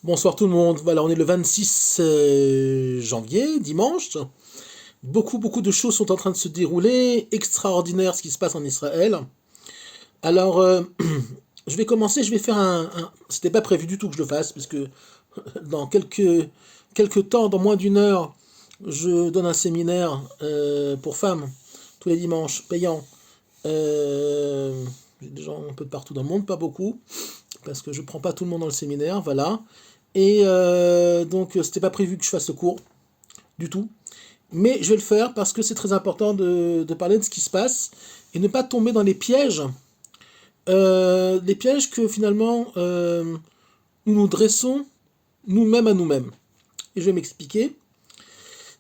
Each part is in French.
Bonsoir tout le monde. Voilà, on est le 26 janvier, dimanche. Beaucoup de choses sont en train de se dérouler. Extraordinaire ce qui se passe en Israël. Alors, je vais commencer, je vais faire C'était pas prévu du tout que je le fasse, parce que dans quelques temps, dans moins d'une heure, je donne un séminaire pour femmes, tous les dimanches, payant. J'ai des gens un peu de partout dans le monde, pas beaucoup, parce que je prends pas tout le monde dans le séminaire, voilà. Et donc, c'était pas prévu que je fasse ce cours du tout. Mais je vais le faire parce que c'est très important de parler de ce qui se passe et ne pas tomber dans les pièges que finalement nous nous dressons nous-mêmes à nous-mêmes. Et je vais m'expliquer.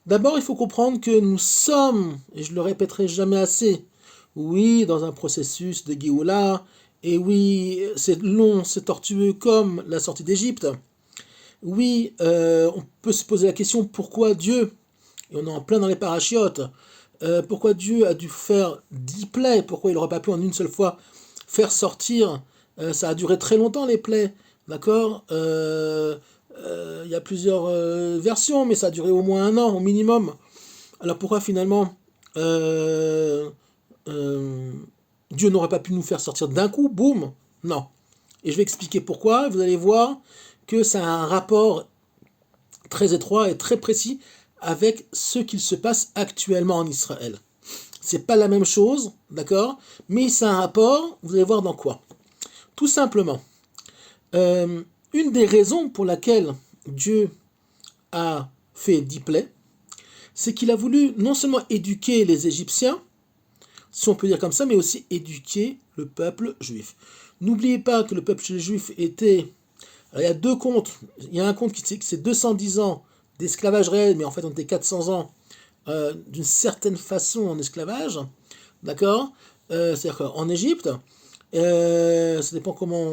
D'abord, il faut comprendre que nous sommes, et je le répéterai jamais assez, oui, dans un processus de Géoula, et oui, c'est long, c'est tortueux comme la sortie d'Égypte. Oui, on peut se poser la question pourquoi Dieu, et on est en plein dans les parachiotes, pourquoi Dieu a dû faire 10 plaies, pourquoi il n'aurait pas pu en une seule fois faire sortir, ça a duré très longtemps les plaies, d'accord. Il y a plusieurs versions, mais ça a duré au moins un an au minimum. Alors pourquoi finalement euh, euh, Dieu n'aurait pas pu nous faire sortir d'un coup, boum? Non. Et je vais expliquer pourquoi, vous allez voir que ça a un rapport très étroit et très précis avec ce qu'il se passe actuellement en Israël. C'est pas la même chose, d'accord? Mais c'est un rapport, vous allez voir dans quoi. Tout simplement, une des raisons pour laquelle Dieu a fait 10 plaies, c'est qu'il a voulu non seulement éduquer les Égyptiens, si on peut dire comme ça, mais aussi éduquer le peuple juif. N'oubliez pas que le peuple juif était... Alors, il y a deux comptes. Il y a un compte qui dit que c'est 210 ans d'esclavage réel, mais en fait on était 400 ans d'une certaine façon en esclavage. D'accord. C'est-à-dire qu'en Égypte, ça dépend comment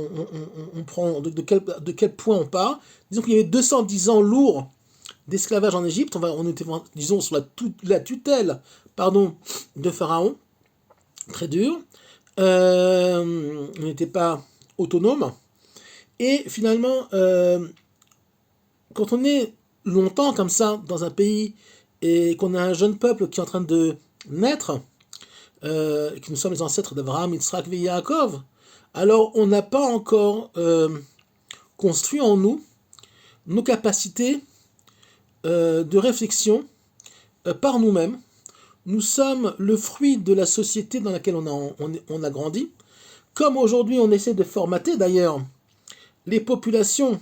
on prend, de quel point on part. Disons qu'il y avait 210 ans lourds d'esclavage en Égypte. On était, disons, sous la tutelle pardon, de Pharaon. Très dur. On n'était pas autonome. Et finalement, quand on est longtemps comme ça dans un pays et qu'on a un jeune peuple qui est en train de naître, que nous sommes les ancêtres d'Abraham, Yitzhak et Yaakov, alors on n'a pas encore construit en nous nos capacités de réflexion par nous-mêmes. Nous sommes le fruit de la société dans laquelle on a grandi. Comme aujourd'hui on essaie de formater d'ailleurs les populations,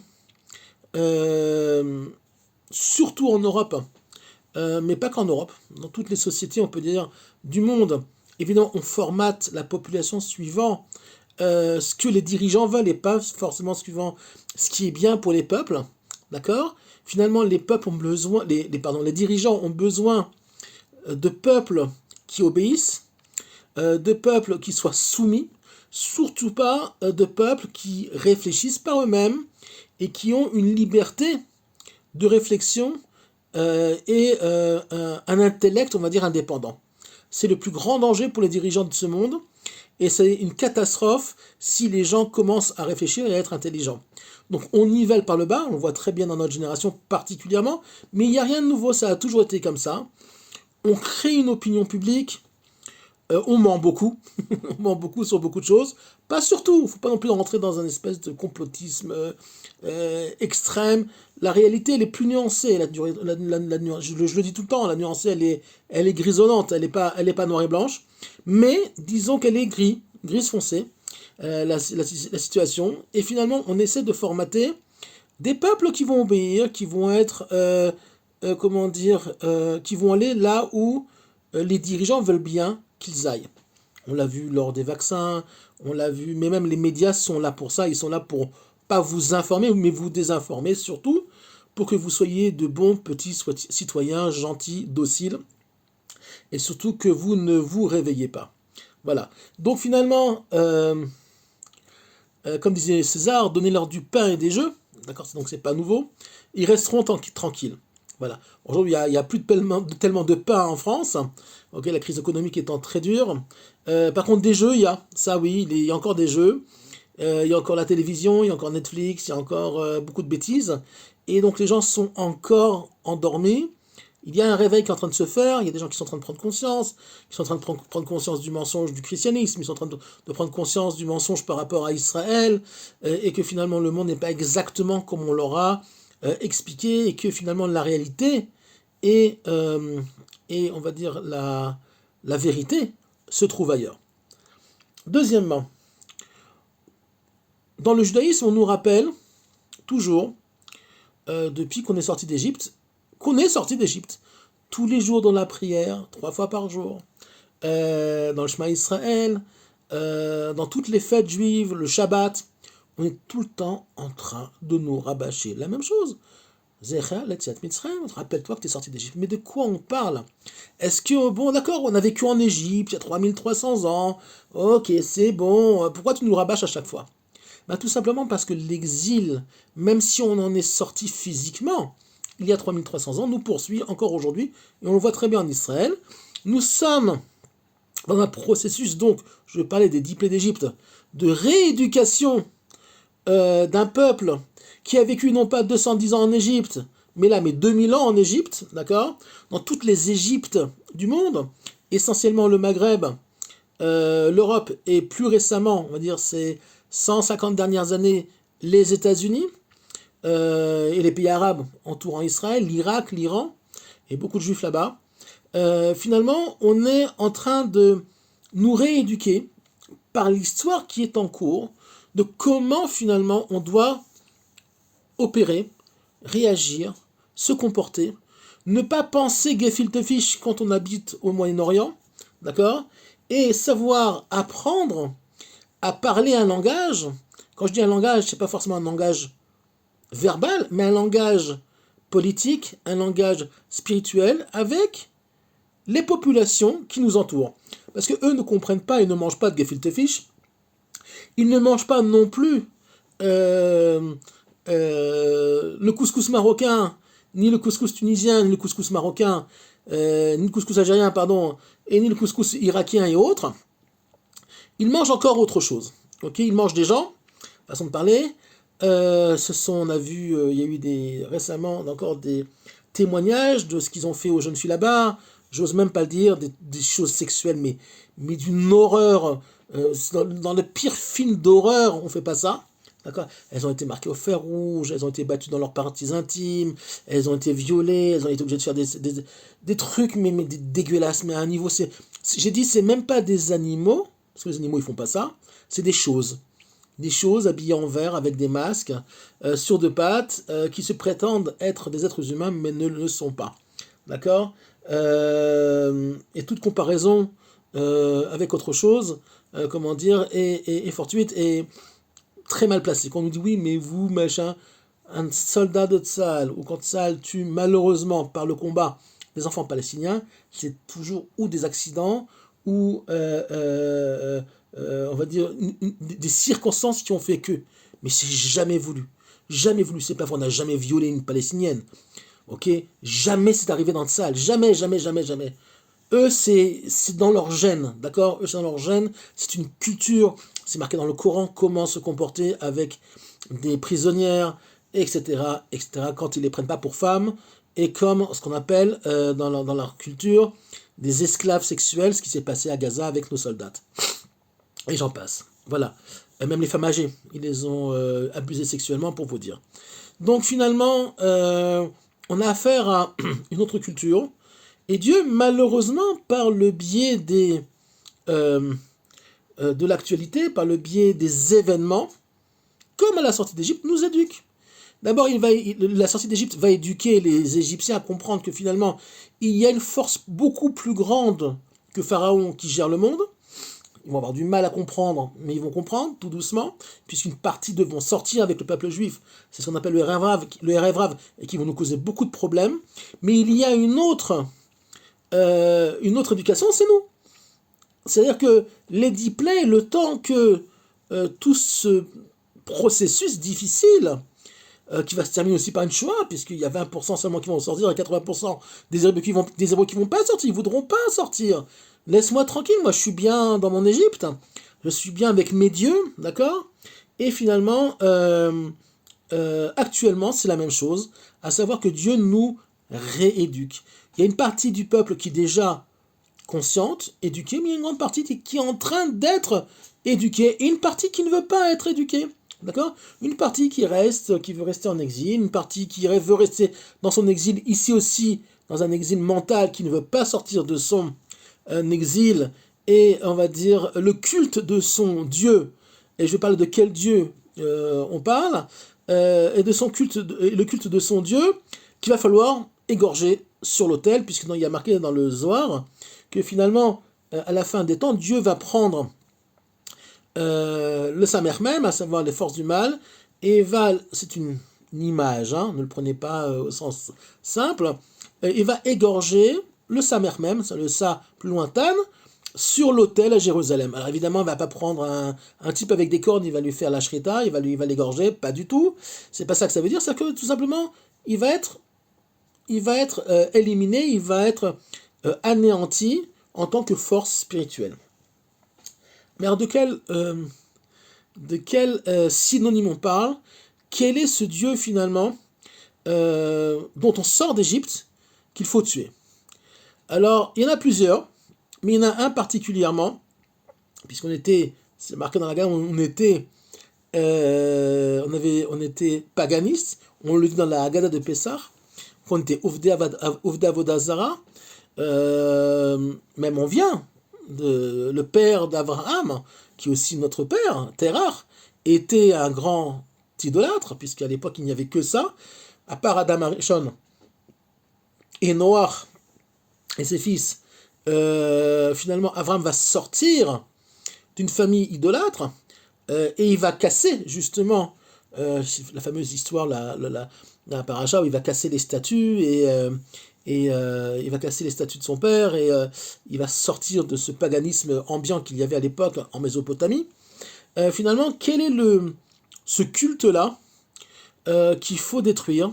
euh, surtout en Europe, mais pas qu'en Europe, dans toutes les sociétés, on peut dire, du monde. Évidemment, on formate la population suivant ce que les dirigeants veulent et pas forcément suivant ce qui est bien pour les peuples. D'accord. Finalement, les peuples ont besoin, les dirigeants ont besoin de peuples qui obéissent, de peuples qui soient soumis, surtout pas de peuples qui réfléchissent par eux-mêmes et qui ont une liberté de réflexion et un intellect, on va dire, indépendant. C'est le plus grand danger pour les dirigeants de ce monde et c'est une catastrophe si les gens commencent à réfléchir et à être intelligents. Donc on nivelle par le bas, on le voit très bien dans notre génération particulièrement, mais il n'y a rien de nouveau, ça a toujours été comme ça. On crée une opinion publique, on ment beaucoup, on ment beaucoup sur beaucoup de choses. Pas surtout, il ne faut pas non plus rentrer dans un espèce de complotisme extrême. La réalité, elle est plus nuancée. Je le dis tout le temps, la nuancée, elle est grisonnante, elle est pas noire et blanche. Mais disons qu'elle est grise foncée, la situation. Et finalement, on essaie de formater des peuples qui vont obéir, qui vont être, comment dire, qui vont aller là où les dirigeants veulent bien qu'ils aillent. On l'a vu lors des vaccins, on l'a vu, mais même les médias sont là pour ça, ils sont là pour pas vous informer, mais vous désinformer surtout, pour que vous soyez de bons petits citoyens, gentils, dociles, et surtout que vous ne vous réveillez pas. Voilà. Donc finalement, comme disait César, donnez-leur du pain et des jeux, d'accord, donc c'est pas nouveau, ils resteront tranquilles. Voilà. Aujourd'hui, il y a plus tellement de pain en France. Ok, la crise économique étant très dure. Par contre, des jeux, il y a. Ça, oui, il y a encore des jeux. il y a encore la télévision, il y a encore Netflix, il y a encore beaucoup de bêtises. Et donc les gens sont encore endormis. Il y a un réveil qui est en train de se faire, il y a des gens qui sont en train de prendre conscience, qui sont en train de prendre conscience du mensonge du christianisme, ils sont en train de prendre conscience du mensonge par rapport à Israël, et que finalement le monde n'est pas exactement comme on l'aura expliqué, et que finalement la réalité et on va dire la vérité se trouve ailleurs. Deuxièmement, dans le judaïsme, on nous rappelle toujours, depuis qu'on est sorti d'Égypte, tous les jours dans la prière, 3 fois par jour, dans le Shema Israël, dans toutes les fêtes juives, le Shabbat, on est tout le temps en train de nous rabâcher la même chose. Zecher Letziat Mitzrayim, rappelle-toi que tu es sorti d'Égypte. Mais de quoi on parle? Est-ce que, bon, d'accord, on a vécu en Égypte il y a 3300 ans, ok, c'est bon, pourquoi tu nous rabâches à chaque fois? Ben, tout simplement parce que l'exil, même si on en est sorti physiquement, il y a 3300 ans, nous poursuit encore aujourd'hui, et on le voit très bien en Israël. Nous sommes dans un processus, donc, je vais parler des 10 plaies d'Égypte, de rééducation d'un peuple qui a vécu non pas 210 ans en Égypte, mais 2000 ans en Égypte, d'accord? Dans toutes les Égyptes du monde, essentiellement le Maghreb, l'Europe, et plus récemment, on va dire ces 150 dernières années, les États-Unis, et les pays arabes entourant Israël, l'Irak, l'Iran, et beaucoup de juifs là-bas. Finalement, on est en train de nous rééduquer par l'histoire qui est en cours, de comment finalement on doit opérer, réagir, se comporter, ne pas penser gefilte fish quand on habite au Moyen-Orient, d'accord, et savoir apprendre à parler un langage. Quand je dis un langage, c'est pas forcément un langage verbal, mais un langage politique, un langage spirituel avec les populations qui nous entourent. Parce que eux ne comprennent pas, ils ne mangent pas de gefilte fish, ils ne mangent pas non plus le couscous marocain, ni le couscous tunisien, ni le couscous marocain, ni le couscous algérien, pardon, et ni le couscous irakien et autres. Ils mangent encore autre chose. Ok, ils mangent des gens, façon de parler. On a vu, il y a eu récemment encore des témoignages de ce qu'ils ont fait aux jeunes filles là-bas. J'ose même pas le dire, des choses sexuelles, mais d'une horreur. Dans les pires films d'horreur, on fait pas ça. D'accord. Elles ont été marquées au fer rouge, elles ont été battues dans leurs parties intimes, elles ont été violées, elles ont été obligées de faire des trucs, mais dégueulasses, mais à un niveau, j'ai dit, c'est même pas des animaux, parce que les animaux, ils font pas ça, c'est des choses. Des choses habillées en vert avec des masques, sur deux pattes, qui se prétendent être des êtres humains, mais ne le sont pas. D'accord. Et toute comparaison avec autre chose, comment dire, est fortuite et très mal placée. Quand on nous dit oui, mais vous, machin, un soldat de Tsahal, ou quand Tsahal tue malheureusement par le combat des enfants palestiniens, c'est toujours ou des accidents, ou on va dire des circonstances qui ont fait que. Mais c'est jamais voulu. Jamais voulu. C'est pas vrai, on n'a jamais violé une palestinienne. Ok? Jamais c'est arrivé dans Tsahal. Jamais, jamais, jamais, jamais. Eux, c'est dans leur gène, d'accord? Eux, c'est dans leur gène, c'est une culture, c'est marqué dans le Coran comment se comporter avec des prisonnières, etc., etc., quand ils les prennent pas pour femmes, et comme ce qu'on appelle dans leur culture des esclaves sexuels, ce qui s'est passé à Gaza avec nos soldats. Et j'en passe. Voilà. Et même les femmes âgées, ils les ont abusées sexuellement, pour vous dire. Donc finalement, on a affaire à une autre culture. Et Dieu, malheureusement, par le biais de l'actualité, par le biais des événements, comme à la sortie d'Égypte, nous éduque. D'abord, la sortie d'Égypte va éduquer les Égyptiens à comprendre que finalement, il y a une force beaucoup plus grande que Pharaon qui gère le monde. Ils vont avoir du mal à comprendre, mais ils vont comprendre tout doucement, puisqu'une partie d'eux vont sortir avec le peuple juif. C'est ce qu'on appelle le Erev-Rav, et qui vont nous causer beaucoup de problèmes. Mais il y a une autre éducation, c'est nous. C'est-à-dire que les 10 plaies, le temps que tout ce processus difficile, qui va se terminer aussi par une Shoah, puisqu'il y a 20% seulement qui vont sortir, et 80% des Hébreux qui vont pas sortir, ils voudront pas sortir. Laisse-moi tranquille, moi je suis bien dans mon Égypte, je suis bien avec mes dieux, d'accord? Et finalement, actuellement, c'est la même chose, à savoir que Dieu nous rééduque. Il y a une partie du peuple qui est déjà consciente, éduquée, mais il y a une grande partie qui est en train d'être éduquée, et une partie qui ne veut pas être éduquée. D'accord? Une partie qui veut rester en exil, une partie qui veut rester dans son exil, ici aussi, dans un exil mental, qui ne veut pas sortir de son exil, et on va dire le culte de son Dieu, et je parle de quel Dieu on parle, et de son culte, et le culte de son Dieu, qu'il va falloir égorger sur l'autel, puisqu'il y a marqué dans le Zohar que finalement, à la fin des temps, Dieu va prendre le Samer même, à savoir les forces du mal, et c'est une image, hein, ne le prenez pas au sens simple, il va égorger le Samer même, le Sa plus lointain, sur l'autel à Jérusalem. Alors évidemment, il ne va pas prendre un type avec des cornes, il va lui faire la shrita, il va l'égorger, pas du tout. C'est pas ça que ça veut dire, c'est que tout simplement, il va être éliminé, il va être anéanti en tant que force spirituelle. Mais alors de quel synonyme on parle? Quel est ce Dieu finalement dont on sort d'Égypte qu'il faut tuer? Alors, il y en a plusieurs, mais il y en a un particulièrement, puisqu'on était, c'est marqué dans la gamme, on était paganiste, on le dit dans la Haggadah de Pessah, qu'on était Ovdei Avodah Zara, même on vient le père d'Abraham, qui est aussi notre père, Terah, était un grand idolâtre, puisqu'à l'époque il n'y avait que ça, à part Adam Arishon et Noach et ses fils. Finalement, Abraham va sortir d'une famille idolâtre, et il va casser justement la fameuse histoire, la paracha où il va casser les statues, et il va casser les statues de son père, et il va sortir de ce paganisme ambiant qu'il y avait à l'époque en Mésopotamie. Finalement, quel est ce culte-là qu'il faut détruire?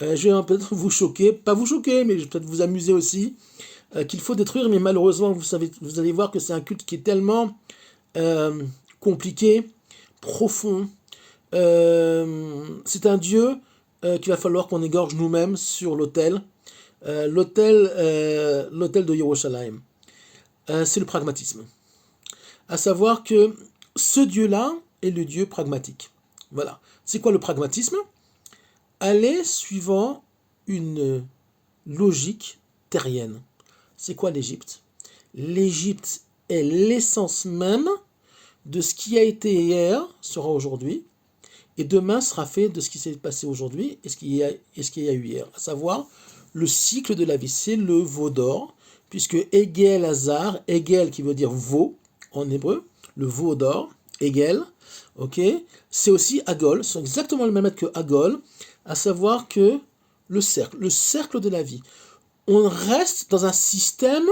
Je vais peut-être vous choquer, pas vous choquer, mais je vais peut-être vous amuser aussi, qu'il faut détruire, mais malheureusement, vous allez voir que c'est un culte qui est tellement compliqué, profond. C'est un Dieu qu'il va falloir qu'on égorge nous-mêmes sur l'autel, l'autel de Yerushalayim. C'est le pragmatisme. À savoir que ce Dieu-là est le Dieu pragmatique. Voilà. C'est quoi le pragmatisme? Aller suivant une logique terrienne. C'est quoi l'Égypte? L'Égypte est l'essence même de ce qui a été hier sera aujourd'hui, et demain sera fait de ce qui s'est passé aujourd'hui et ce qu'il y a eu hier. À savoir, le cycle de la vie, c'est le veau d'or, puisque Egel Hazar, Egel qui veut dire veau en hébreu, le veau d'or, Egel, ok, c'est aussi Agol, c'est exactement le même être que Agol, à savoir que le cercle de la vie. On reste dans un système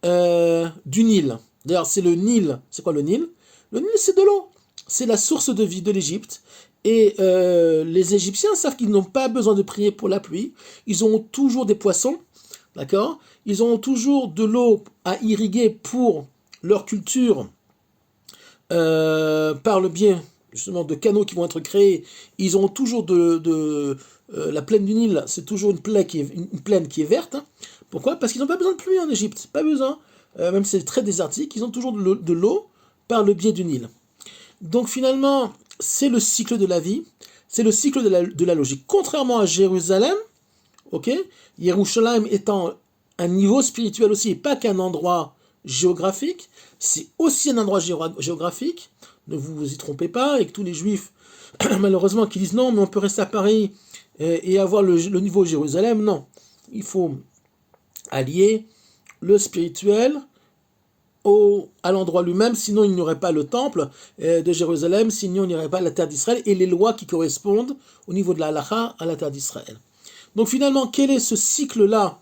du Nil. D'ailleurs, c'est le Nil. C'est quoi le Nil? Le Nil, c'est de l'eau. C'est la source de vie de l'Égypte. Et les Égyptiens savent qu'ils n'ont pas besoin de prier pour la pluie. Ils ont toujours des poissons. D'accord? Ils ont toujours de l'eau à irriguer pour leur culture par le biais justement de canaux qui vont être créés. Ils ont toujours la plaine du Nil, c'est toujours une plaine qui est verte. Pourquoi? Parce qu'ils n'ont pas besoin de pluie en Égypte. Pas besoin. Même si c'est très désertique, ils ont toujours de l'eau par le biais du Nil. Donc finalement, c'est le cycle de la vie, c'est le cycle de la logique. Contrairement à Jérusalem, ok, Yerushalayim étant un niveau spirituel aussi, et pas qu'un endroit géographique, c'est aussi un endroit géographique, ne vous y trompez pas, et que tous les juifs, malheureusement, qui disent non, mais on peut rester à Paris et avoir le niveau Jérusalem, non. Il faut allier le spirituel à l'endroit lui-même, sinon il n'y aurait pas le temple de Jérusalem, sinon il n'y aurait pas la terre d'Israël et les lois qui correspondent au niveau de la halakha à la terre d'Israël. Donc finalement, quel est ce cycle-là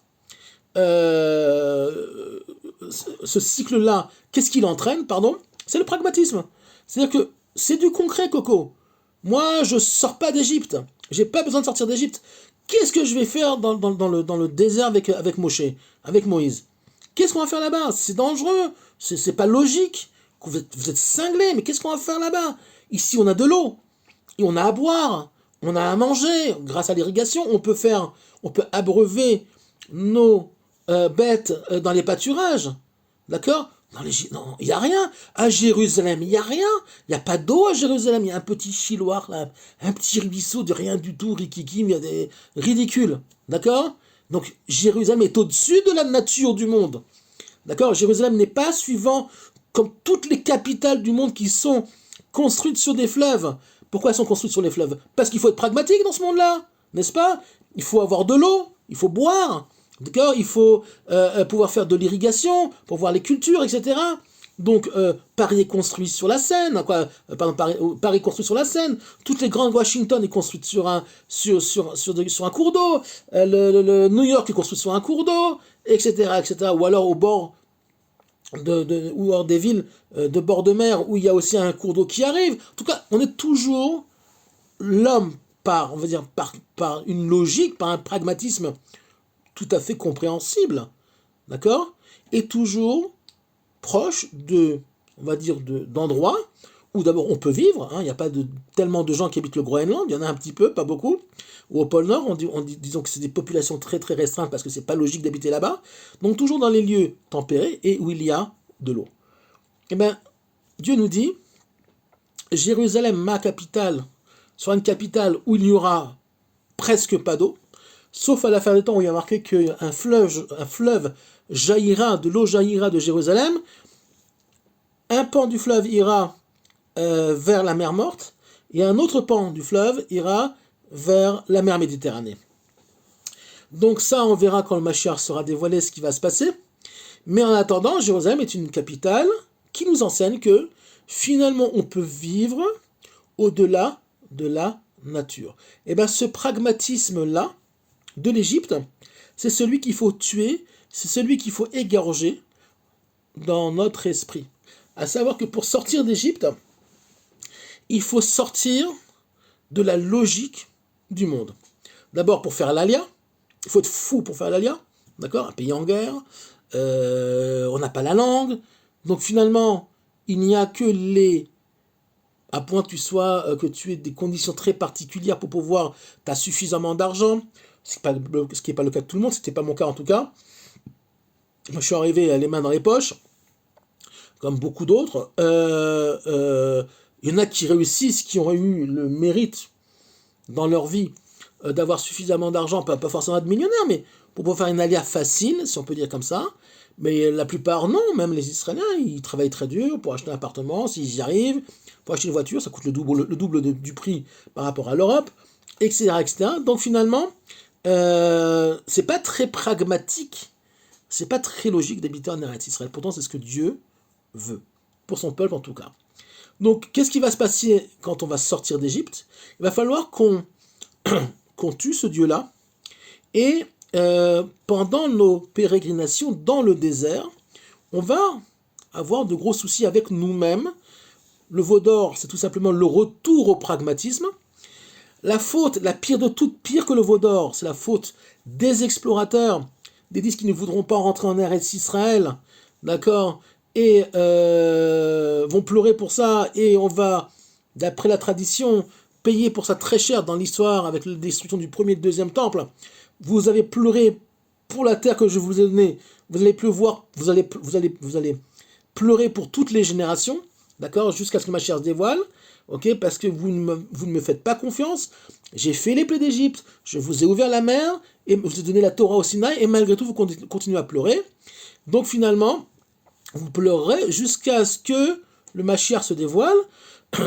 qu'est-ce qu'il entraîne, pardon? C'est le pragmatisme. C'est-à-dire que c'est du concret, Coco. Moi, je sors pas d'Égypte. J'ai pas besoin de sortir d'Égypte. Qu'est-ce que je vais faire dans le désert avec Moshe, avec Moïse? Qu'est-ce qu'on va faire là-bas? C'est dangereux. C'est pas logique. Vous êtes cinglés, mais qu'est-ce qu'on va faire là-bas? Ici, on a de l'eau, et on a à boire, on a à manger. Grâce à l'irrigation, on peut abreuver nos bêtes dans les pâturages. D'accord? Non, il n'y a rien. À Jérusalem, il n'y a rien. Il n'y a pas d'eau à Jérusalem. Il y a un petit chiloir, là, un petit ruisseau de rien du tout, rikiki, mais il y a des ridicules. D'accord? Donc, Jérusalem est au-dessus de la nature du monde. D'accord? Jérusalem n'est pas suivant comme toutes les capitales du monde qui sont construites sur des fleuves. Pourquoi elles sont construites sur les fleuves? Parce qu'il faut être pragmatique dans ce monde-là, n'est-ce pas? Il faut avoir de l'eau, il faut boire, d'accord? Il faut pouvoir faire de l'irrigation, pour voir les cultures, etc. Donc, Paris est construit sur la Seine, quoi. Paris est construit sur la Seine. Toutes les grandes Washington est construite sur un cours d'eau. Le New York est construit sur un cours d'eau, etc., etc. Ou alors au bord ou hors des villes de bord de mer où il y a aussi un cours d'eau qui arrive. En tout cas, on est toujours l'homme on va dire, par une logique, par un pragmatisme tout à fait compréhensible, d'accord, est toujours proche on va dire, d'endroits où d'abord on peut vivre, hein, il n'y a pas tellement de gens qui habitent le Groenland, il y en a un petit peu, pas beaucoup, ou au pôle Nord, disons que c'est des populations très très restreintes parce que c'est pas logique d'habiter là-bas, donc toujours dans les lieux tempérés et où il y a de l'eau. Eh bien, Dieu nous dit, Jérusalem, ma capitale, sera une capitale où il n'y aura presque pas d'eau, sauf à la fin des temps où il y a marqué qu'un fleuve jaillira, de l'eau jaillira de Jérusalem, un pan du fleuve ira vers la mer Morte, et un autre pan du fleuve ira vers la mer Méditerranée. Donc ça, on verra quand le Mashiach sera dévoilé ce qui va se passer. Mais en attendant, Jérusalem est une capitale qui nous enseigne que finalement on peut vivre au-delà de la nature. Et bien ce pragmatisme-là de l'Égypte, c'est celui qu'il faut tuer, c'est celui qu'il faut égorger dans notre esprit. À savoir que pour sortir d'Égypte, il faut sortir de la logique du monde. D'abord pour faire l'Alia, il faut être fou pour faire l'Alia, d'accord? Un pays en guerre, on n'a pas la langue, donc finalement, il n'y a que à point que tu aies des conditions très particulières pour pouvoir, tu as suffisamment d'argent, ce qui n'est pas le cas de tout le monde, c'était pas mon cas en tout cas. Moi, je suis arrivé les mains dans les poches, comme beaucoup d'autres. Il y en a qui réussissent, qui ont eu le mérite dans leur vie d'avoir suffisamment d'argent, pas forcément être millionnaire, mais pour pouvoir faire une alia facile, si on peut dire comme ça. Mais la plupart, non. Même les Israéliens, ils travaillent très dur pour acheter un appartement, s'ils y arrivent. Pour acheter une voiture, ça coûte le double du prix par rapport à l'Europe, etc., etc. Donc finalement, c'est pas très pragmatique, c'est pas très logique d'habiter en Eretz Israël. Pourtant, c'est ce que Dieu veut, pour son peuple en tout cas. Donc, qu'est-ce qui va se passer quand on va sortir d'Égypte? Il va falloir qu'on tue ce Dieu-là, et pendant nos pérégrinations dans le désert, on va avoir de gros soucis avec nous-mêmes. Le veau d'or, c'est tout simplement le retour au pragmatisme. La faute, la pire de toutes, pire que le veau d'or, c'est la faute des explorateurs, des disques qui ne voudront pas rentrer en Eretz Israël, d'accord, et vont pleurer pour ça, et on va, d'après la tradition, payer pour ça très cher dans l'histoire avec la destruction du premier et du deuxième temple. Vous avez pleuré pour la terre que je vous ai donnée, vous allez pleuvoir, vous allez pleurer pour toutes les générations, d'accord, jusqu'à ce que ma chair se dévoile, ok, parce que vous ne me faites pas confiance. J'ai fait les plaies d'Égypte, je vous ai ouvert la mer, et je vous ai donné la Torah au Sinaï, et malgré tout, vous continuez à pleurer. Donc finalement, vous pleurerez jusqu'à ce que le Mashiach se dévoile,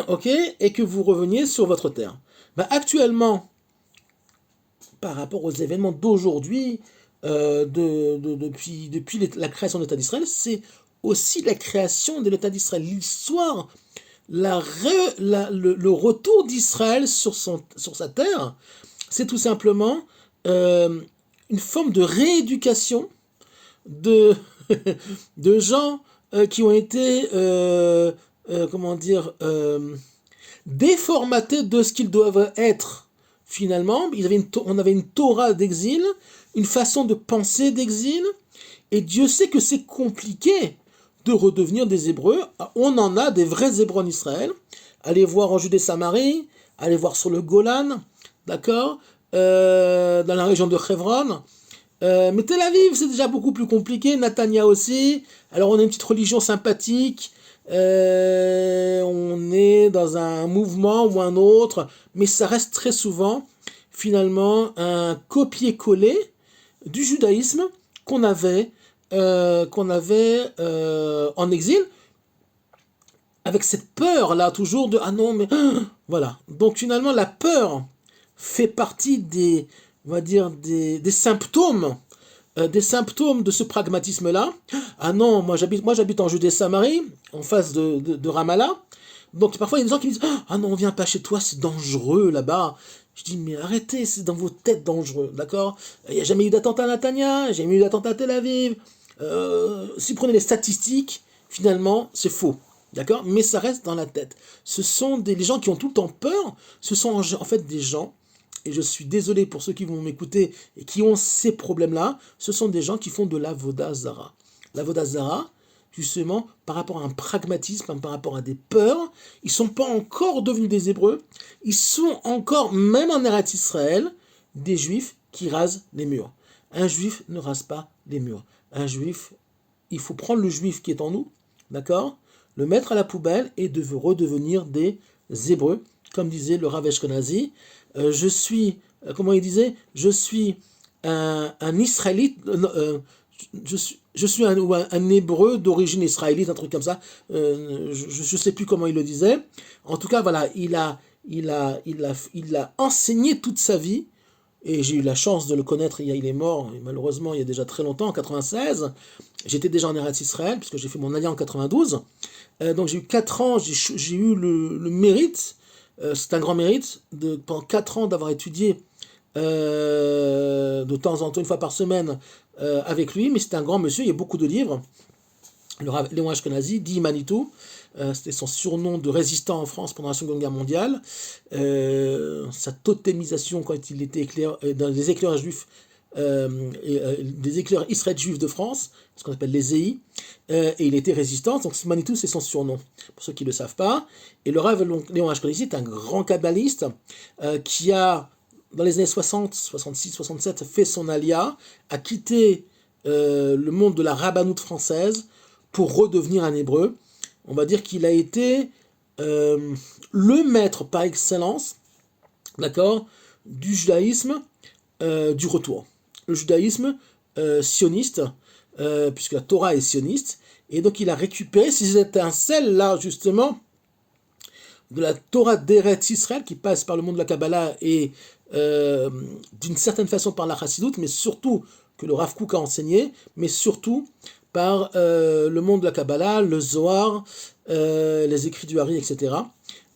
ok, et que vous reveniez sur votre terre. Ben, actuellement, par rapport aux événements d'aujourd'hui, depuis la création de l'État d'Israël, c'est aussi la création de l'État d'Israël. L'histoire, le retour d'Israël sur sa terre, c'est tout simplement une forme de rééducation de gens qui ont été, déformatés de ce qu'ils doivent être finalement. On avait une Torah d'exil, une façon de penser d'exil, et Dieu sait que c'est compliqué de redevenir des Hébreux. On en a des vrais Hébreux en Israël, allez voir en Judée-Samarie, allez voir sur le Golan, d'accord, dans la région de Hebron. Mais Tel Aviv, c'est déjà beaucoup plus compliqué, Netanya aussi. Alors on a une petite religion sympathique, on est dans un mouvement ou un autre, mais ça reste très souvent, finalement, un copier-coller du judaïsme qu'on avait, en exil, avec cette peur-là, toujours de « Ah non, mais... » Voilà. Donc finalement, la peur fait partie on va dire, des symptômes de ce pragmatisme-là. Ah non, moi j'habite en Judée-Samarie, en face de Ramallah. Donc parfois il y a des gens qui disent ah non, on vient pas chez toi, c'est dangereux là-bas. Je dis mais arrêtez, c'est dans vos têtes dangereux, d'accord? Il n'y a jamais eu d'attentat à Netanya, il n'y a jamais eu d'attentat à Tel Aviv. Si vous prenez les statistiques, finalement c'est faux, d'accord? Mais ça reste dans la tête. Les gens qui ont tout le temps peur, ce sont en fait des gens, et je suis désolé pour ceux qui vont m'écouter et qui ont ces problèmes-là, ce sont des gens qui font de l'avoda zara. L'avoda zara, justement, par rapport à un pragmatisme, par rapport à des peurs, ils ne sont pas encore devenus des Hébreux, ils sont encore, même en Eretz Israël, des Juifs qui rasent les murs. Un Juif ne rase pas les murs. Un Juif, il faut prendre le Juif qui est en nous, d'accord, le mettre à la poubelle et redevenir des Hébreux, comme disait le Rav Ashkenazi. Je suis, comment il disait, je suis un Israélite, je suis un Hébreu d'origine israélite, un truc comme ça. Je sais plus comment il le disait. En tout cas, voilà, il a enseigné toute sa vie. Et j'ai eu la chance de le connaître, il est mort, malheureusement, il y a déjà très longtemps, en 96. J'étais déjà en Eretz Israël, puisque j'ai fait mon allié en 92. Donc j'ai eu 4 ans, j'ai eu le mérite, c'est un grand mérite, pendant 4 ans d'avoir étudié de temps en temps, une fois par semaine, avec lui. Mais c'était un grand monsieur, il y a beaucoup de livres. Le Rav Léon Ashkenazi, dit Manitou, c'était son surnom de résistant en France pendant la Seconde Guerre mondiale. Sa totémisation quand il était dans les éclaireurs juifs, des éclaireurs israélites juifs de France, ce qu'on appelle les EI, et il était résistant, donc Manitou c'est son surnom, pour ceux qui ne le savent pas. Et le Rav Léon Ashkenazi est un grand kabbaliste qui a, dans les années 60, 66, 67, fait son alia, a quitté le monde de la rabbanoute française pour redevenir un hébreu. On va dire qu'il a été le maître par excellence, d'accord, du judaïsme du retour. Le judaïsme sioniste, puisque la Torah est sioniste, et donc il a récupéré ces étincelles-là, justement, de la Torah d'Eretz Israël, qui passe par le monde de la Kabbalah et d'une certaine façon par la Chassidoute, mais surtout que le Rav Kook a enseigné, mais surtout par le monde de la Kabbalah, le Zohar, les écrits du Hari, etc.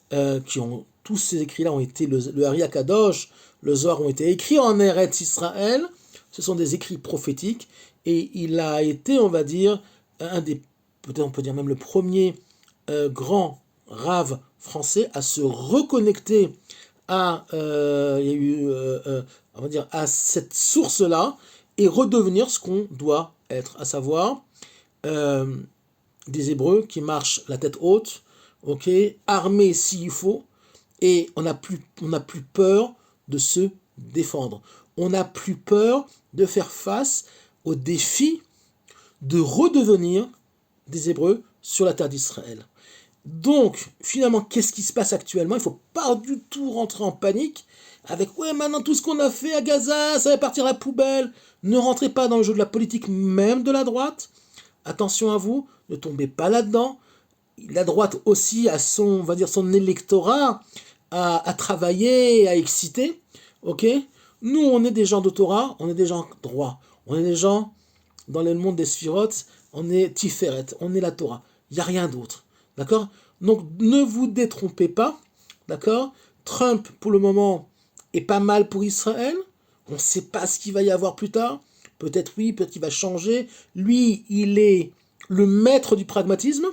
Tous ces écrits-là ont été, le Hari Akadosh, le Zohar ont été écrits en Eretz Israël. Ce sont des écrits prophétiques, et il a été, on va dire, peut-être on peut dire même le premier grand Rav français à se reconnecter on va dire, à cette source-là, et redevenir ce qu'on doit être, à savoir des Hébreux qui marchent la tête haute, ok, armés s'il faut, et on n'a plus peur de se défendre. On n'a plus peur de faire face au défi de redevenir des Hébreux sur la terre d'Israël. Donc, finalement, qu'est-ce qui se passe actuellement? Il ne faut pas du tout rentrer en panique avec « ouais, maintenant tout ce qu'on a fait à Gaza, ça va partir à la poubelle ». Ne rentrez pas dans le jeu de la politique, même de la droite. Attention à vous, ne tombez pas là-dedans. La droite aussi a son électorat à travailler, à exciter. Ok? Nous, on est des gens de Torah, on est des gens droits. On est des gens, dans le monde des sphirotes, on est Tiferet, on est la Torah. Il n'y a rien d'autre. D'accord? Donc, ne vous détrompez pas. D'accord? Trump, pour le moment, est pas mal pour Israël. On ne sait pas ce qu'il va y avoir plus tard. Peut-être oui, peut-être qu'il va changer. Lui, il est le maître du pragmatisme.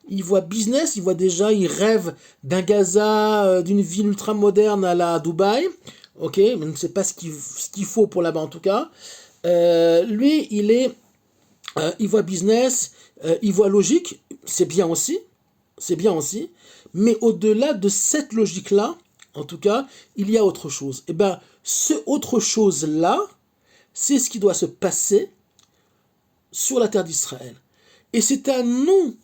Il voit business, il rêve d'un Gaza, d'une ville ultra moderne à la Dubaï. Ok, mais on ne sait pas ce qu'il faut pour là-bas en tout cas. Lui, il voit business, il voit logique, c'est bien aussi. c'est bien aussi, mais au-delà de cette logique-là, en tout cas, il y a autre chose. Et bien, ce autre chose-là, c'est ce qui doit se passer sur la terre d'Israël. Et c'est à nous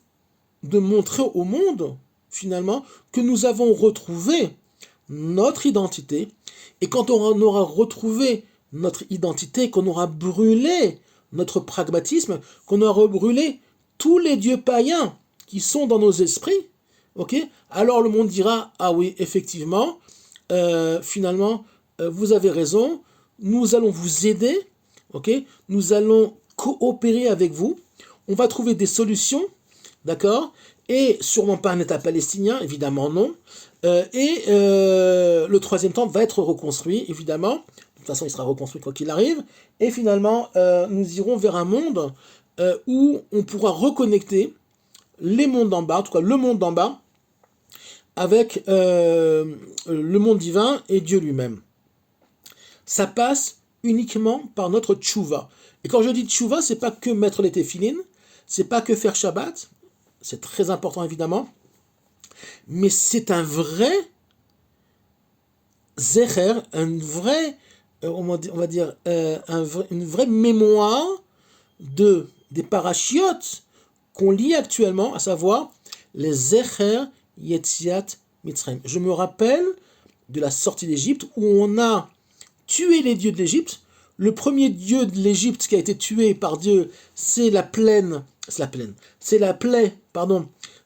de montrer au monde, finalement, que nous avons retrouvé notre identité. Et quand on aura retrouvé notre identité, qu'on aura brûlé notre pragmatisme, qu'on aura brûlé tous les dieux païens qui sont dans nos esprits, ok, alors le monde dira, ah oui, effectivement, finalement, vous avez raison, nous allons vous aider, ok, nous allons coopérer avec vous, on va trouver des solutions, d'accord, et sûrement pas un État palestinien, évidemment non, le troisième temple va être reconstruit, évidemment, de toute façon il sera reconstruit quoi qu'il arrive, et finalement nous irons vers un monde où on pourra reconnecter les mondes d'en bas, en tout cas le monde d'en bas, avec le monde divin et Dieu lui-même. Ça passe uniquement par notre tchouva. Et quand je dis tchouva, c'est pas que mettre les téphilines, c'est pas que faire Shabbat, c'est très important évidemment, mais c'est un vrai zecher, un vrai, on va dire, une vraie mémoire des parachiotes qu'on lit actuellement, à savoir les zecher Yetziat Mitzrayim. Je me rappelle de la sortie d'Égypte où on a tué les dieux de l'Égypte. Le premier dieu de l'Égypte qui a été tué par Dieu, c'est la plaie,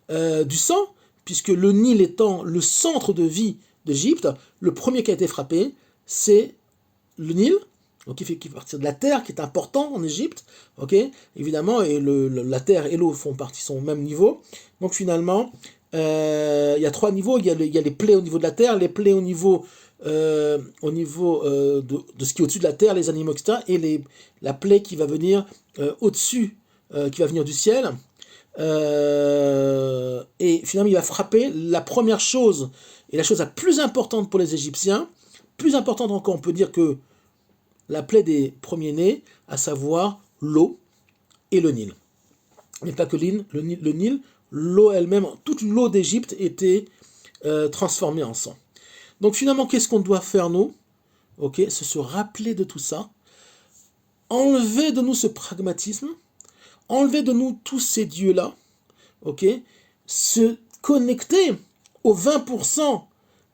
du sang, puisque le Nil étant le centre de vie d'Égypte, le premier qui a été frappé, c'est le Nil, donc qui fait partie de la terre, qui est important en Égypte, ok, évidemment, et la terre et l'eau sont au même niveau. Donc finalement, il y a trois niveaux. Il y a les plaies au niveau de la terre, les plaies au niveau de ce qui est au-dessus de la terre, les animaux, etc., et la plaie qui va venir au-dessus, qui va venir du ciel. Et finalement, il va frapper la première chose, et la chose la plus importante pour les Égyptiens, plus importante encore, on peut dire que la plaie des premiers-nés, à savoir l'eau et le Nil. Mais pas que le Nil, l'eau elle-même, toute l'eau d'Égypte était transformée en sang. Donc finalement, qu'est-ce qu'on doit faire nous? Ok, c'est se rappeler de tout ça, enlever de nous ce pragmatisme, enlever de nous tous ces dieux-là, ok, se connecter aux 20%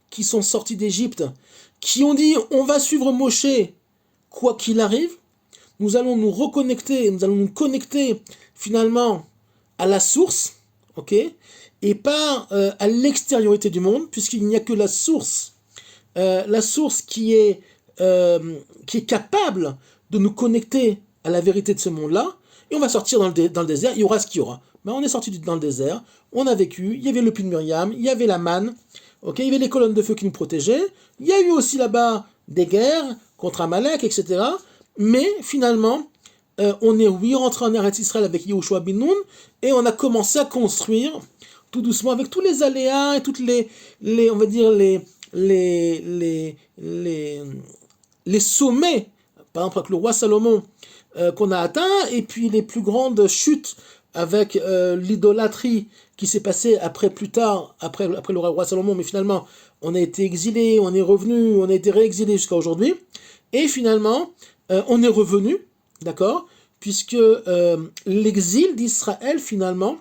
qui sont sortis d'Égypte, qui ont dit on va suivre Moshe quoi qu'il arrive, nous allons nous reconnecter, nous allons nous connecter finalement à la source, ok, et pas à l'extériorité du monde, puisqu'il n'y a que la source qui est capable de nous connecter à la vérité de ce monde-là, et on va sortir dans le désert, il y aura ce qu'il y aura. Mais on est sorti dans le désert, on a vécu, il y avait le puits de Myriam, il y avait la manne, ok, il y avait les colonnes de feu qui nous protégeaient, il y a eu aussi là-bas des guerres contre Amalek, etc. Mais finalement, on est rentré en Eretz Israël avec Yehoshua bin Nun, et on a commencé à construire tout doucement avec tous les aléas et toutes les on va dire les sommets, par exemple avec le roi Salomon qu'on a atteint, et puis les plus grandes chutes avec l'idolâtrie qui s'est passée plus tard, après le roi Salomon, mais finalement on a été exilé, on est revenu, on a été réexilé jusqu'à aujourd'hui, et finalement on est revenu, d'accord, puisque l'exil d'Israël finalement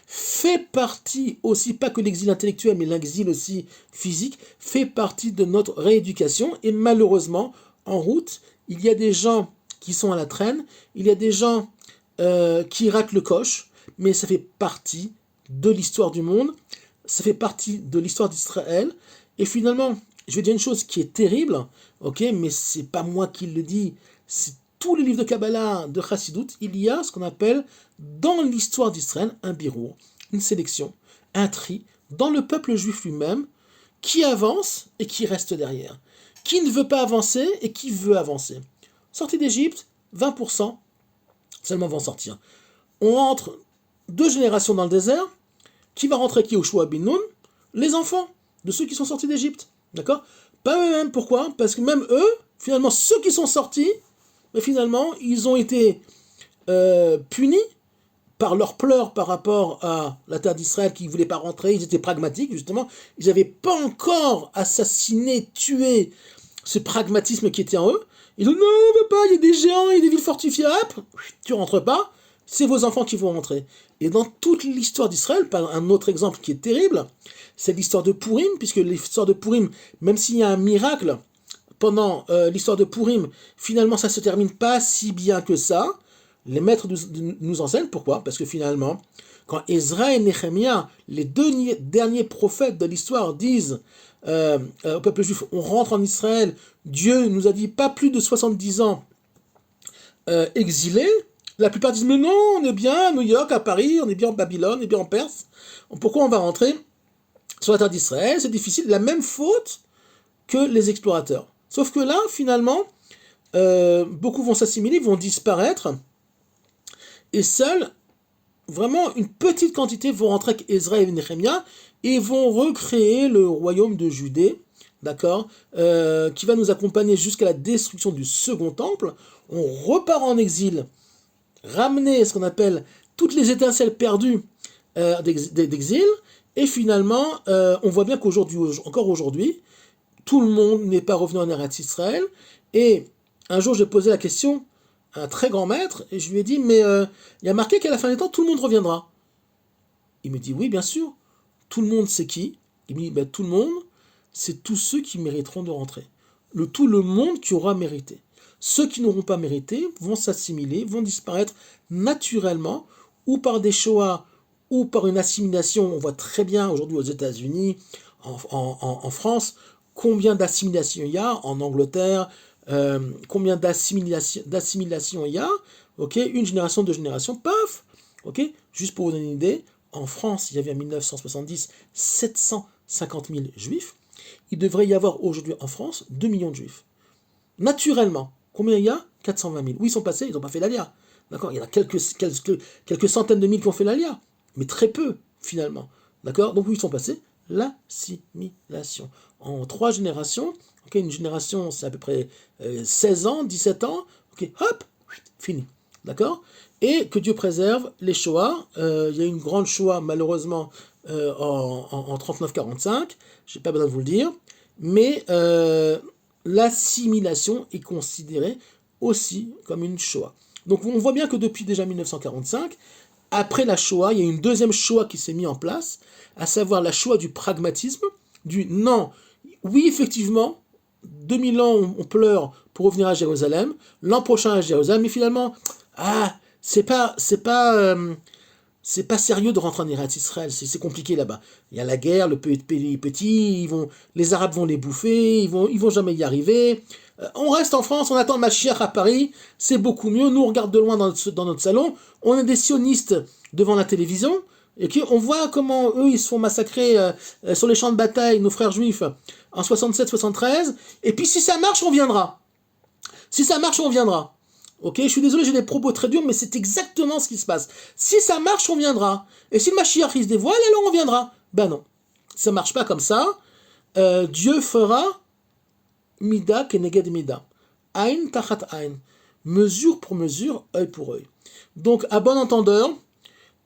fait partie aussi, pas que l'exil intellectuel, mais l'exil aussi physique, fait partie de notre rééducation, et malheureusement, en route, il y a des gens qui sont à la traîne, il y a des gens qui ratent le coche, mais ça fait partie de l'histoire du monde, ça fait partie de l'histoire d'Israël, et finalement, je vais dire une chose qui est terrible, ok, mais c'est pas moi qui le dis, c'est tous les livres de Kabbalah, de Chassidut, il y a ce qu'on appelle, dans l'histoire d'Israël, un birour, une sélection, un tri, dans le peuple juif lui-même, qui avance et qui reste derrière, qui ne veut pas avancer et qui veut avancer. Sortie d'Égypte, 20% seulement vont sortir. On rentre 2 générations dans le désert, qui va rentrer avec Yehoshua bin Nun? Les enfants de ceux qui sont sortis d'Égypte, d'accord? Pas eux-mêmes, pourquoi? Parce que même eux, finalement, ceux qui sont sortis, mais finalement, ils ont été punis par leurs pleurs par rapport à la terre d'Israël qui ne voulait pas rentrer, ils étaient pragmatiques justement, ils n'avaient pas encore assassiné, tué ce pragmatisme qui était en eux. Ils disent non, on ne veut pas, il y a des géants, il y a des villes fortifiées, hop, tu rentres pas, c'est vos enfants qui vont rentrer. Et dans toute l'histoire d'Israël, un autre exemple qui est terrible, c'est l'histoire de Purim, puisque l'histoire de Purim, même s'il y a un miracle pendant l'histoire de Purim, finalement ça se termine pas si bien que ça. Les maîtres nous enseignent pourquoi, parce que finalement, quand Ezra et Néhémia, les deux derniers prophètes de l'histoire, disent au peuple juif, on rentre en Israël, Dieu nous a dit pas plus de 70 ans exilés, la plupart disent mais non, on est bien à New York, à Paris, on est bien en Babylone, on est bien en Perse, pourquoi on va rentrer sur la terre d'Israël, c'est difficile, la même faute que les explorateurs. Sauf que là, finalement, beaucoup vont s'assimiler, vont disparaître, et seuls, vraiment une petite quantité vont rentrer avec Ezra et Néhémia, et vont recréer le royaume de Judée, d'accord, qui va nous accompagner jusqu'à la destruction du second temple. On repart en exil, ramener ce qu'on appelle toutes les étincelles perdues d'exil, et finalement, on voit bien qu'aujourd'hui, encore aujourd'hui, tout le monde n'est pas revenu en Eretz Israël, et un jour j'ai posé la question à un très grand maître, et je lui ai dit, mais il y a marqué qu'à la fin des temps, tout le monde reviendra. Il me dit, oui, bien sûr. Tout le monde, c'est qui? Il me dit, ben, tout le monde, c'est tous ceux qui mériteront de rentrer. Tout le monde qui aura mérité. Ceux qui n'auront pas mérité vont s'assimiler, vont disparaître naturellement, ou par des Shoah, ou par une assimilation. On voit très bien aujourd'hui aux États-Unis, en France, combien d'assimilations il y a, en Angleterre, combien d'assimilation il y a, ok, une génération, deux générations, paf, ok, juste pour vous donner une idée, en France, il y avait en 1970 750 000 juifs, il devrait y avoir aujourd'hui en France 2 millions de juifs. Naturellement, combien il y a? 420 000. Où ils sont passés? Ils n'ont pas fait l'ALIA. D'accord? Il y en a quelques centaines de mille qui ont fait l'ALIA, mais très peu, finalement. D'accord? Donc où ils sont passés? L'assimilation. En 3 générations, okay, une génération, c'est à peu près 16 ans, 17 ans, okay, hop, fini. D'accord? Et que Dieu préserve les Shoah. Il y a eu une grande Shoah, malheureusement, en 39-45, je n'ai pas besoin de vous le dire, mais l'assimilation est considérée aussi comme une Shoah. Donc on voit bien que depuis déjà 1945, après la Shoah, il y a une deuxième Shoah qui s'est mise en place, à savoir la Shoah du pragmatisme, du non, oui effectivement, 2000 ans on pleure pour revenir à Jérusalem, l'an prochain à Jérusalem, mais finalement, c'est pas sérieux de rentrer en Eretz Israël, c'est compliqué là-bas. Il y a la guerre, le pays est petit, les Arabes vont les bouffer, ils vont jamais y arriver. On reste en France, on attend Mashiach à Paris, c'est beaucoup mieux. Nous, on regarde de loin dans notre salon, on est des sionistes devant la télévision, et on voit comment eux, ils se font massacrer sur les champs de bataille, nos frères juifs, en 67-73, et puis si ça marche, on viendra. Si ça marche, on viendra. Ok, je suis désolé, j'ai des propos très durs, mais c'est exactement ce qui se passe. Si ça marche, on viendra. Et si le Mashiach il se dévoile, alors on viendra. Ben non, ça marche pas comme ça. Dieu fera mida keneged mida, ain tachat ain, mesure pour mesure, œil pour œil. Donc, à bon entendeur,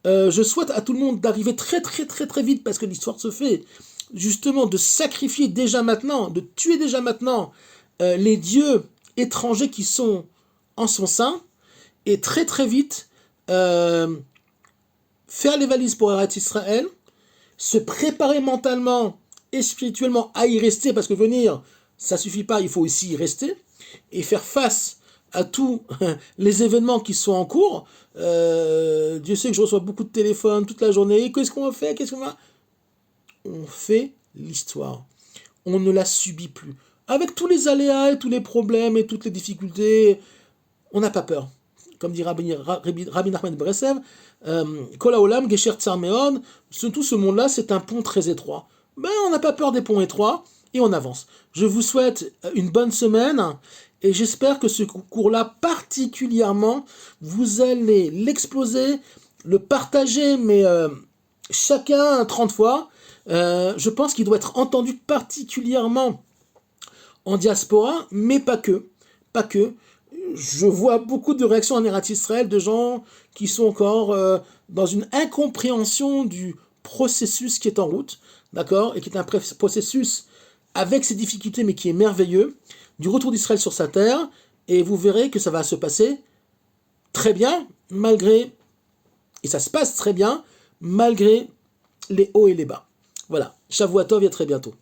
je souhaite à tout le monde d'arriver très très très très vite, parce que l'histoire se fait, justement, de sacrifier déjà maintenant, de tuer déjà maintenant les dieux étrangers qui sont en son sein, et très très vite faire les valises pour Eretz Israël, se préparer mentalement et spirituellement à y rester, parce que venir, ça suffit pas, il faut aussi y rester, et faire face à tous les événements qui sont en cours. Dieu sait que je reçois beaucoup de téléphones toute la journée, qu'est-ce qu'on fait, on fait l'histoire, on ne la subit plus. Avec tous les aléas et tous les problèmes et toutes les difficultés, on n'a pas peur. Comme dit Rabbi Nachman Breslev, Kol haolam gesher tsar meod, tout ce monde-là, c'est un pont très étroit. Ben, on n'a pas peur des ponts étroits, et on avance. Je vous souhaite une bonne semaine, et j'espère que ce cours-là, particulièrement, vous allez l'exploser, le partager, mais chacun 30 fois. Je pense qu'il doit être entendu particulièrement en diaspora, mais pas que. je vois beaucoup de réactions en Eretz Israël de gens qui sont encore dans une incompréhension du processus qui est en route, d'accord, et qui est un processus avec ses difficultés, mais qui est merveilleux, du retour d'Israël sur sa terre, et vous verrez que ça va se passer très bien, et ça se passe très bien, malgré les hauts et les bas. Voilà, Shavua Tov et à très bientôt.